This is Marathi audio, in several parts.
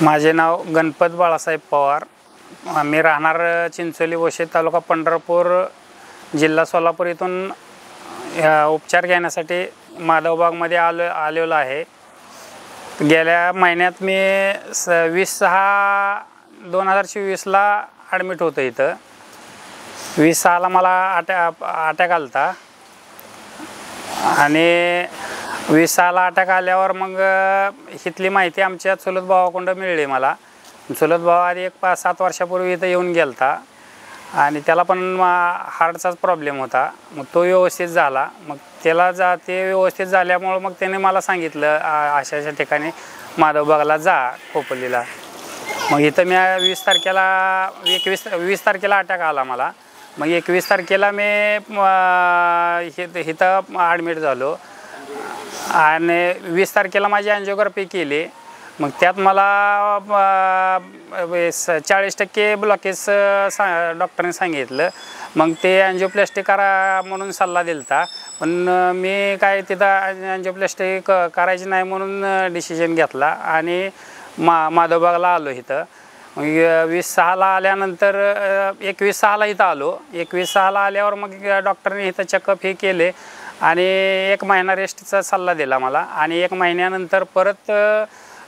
माझे नाव गणपत बाळासाहेब पवार। मी राहणार चिंचोली वशे तालुका पंढरपूर जिल्हा सोलापूर इथून उपचार घेण्यासाठी माधवबागमध्ये आलेलो आहे। गेल्या महिन्यात मी 20/6/2024 ला ॲडमिट होतो। इथं 20/6 ला मला अटॅक आलता आणि 20/6 ला अटॅक आल्यावर मग इथली माहिती आमच्या चुलत भावाकडून मिळली मला। चुलत भाव आधी 5-7 वर्षापूर्वी इथं येऊन गेलता आणि त्याला पण हार्टचाच प्रॉब्लेम होता। मग तो व्यवस्थित झाला। मग ते व्यवस्थित झाल्यामुळे मग त्याने मला सांगितलं अशा ठिकाणी माधवबागला जा खोपोलीला। मग इथं मी 20 तारखेला अटॅक आला मला। मग 21 तारखेला मी इथं ॲडमिट झालो आणि 20 तारखेला माझी अँजिओग्राफी केली। मग त्यात मला 40% ब्लॉकेज डॉक्टरने सांगितलं। मग ते अँजिओप्लास्टी करा म्हणून सल्ला दिलता, पण मी काय तिथं अँजिओप्लास्टी करायची नाही म्हणून डिसिजन घेतला आणि माधवबागला आलो इथं। मग 20/6 ला आल्यानंतर 21/6 ला इथं आलो। 21/6 ला आल्यावर मग डॉक्टरने इथं चेकअप हे केले आणि 1 महिना रेस्टचा सल्ला दिला मला आणि 1 महिन्यानंतर परत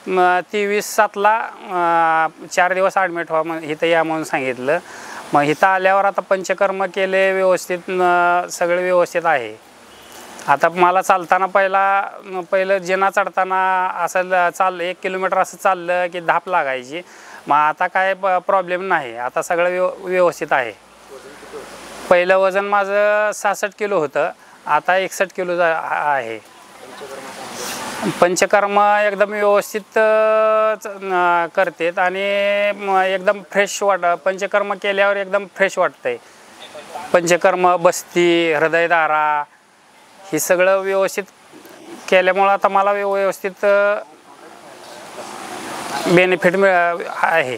23/7 ला 4 दिवस ॲडमिट व्हा मग इथं या म्हणून सांगितलं। मग इथं आल्यावर आता पंचकर्म केले व्यवस्थित, सगळं व्यवस्थित आहे। आता मला चालताना पहिलं जिना चढताना असं 1 किलोमीटर असं चाललं की धाप लागायची। मग आता काय प्रॉब्लेम नाही, आता सगळं व्यवस्थित आहे। पहिलं वजन माझं 66 किलो होतं, आता 61 किलो आहे। पंचकर्म एकदम व्यवस्थित करतात आणि एकदम फ्रेश पंचकर्म केल्यावर एकदम फ्रेश वाटतंय। पंचकर्म, बस्ती, हृदयधारा हे सगळं व्यवस्थित केल्यामुळं आता मला व्यवस्थित बेनिफिट आहे।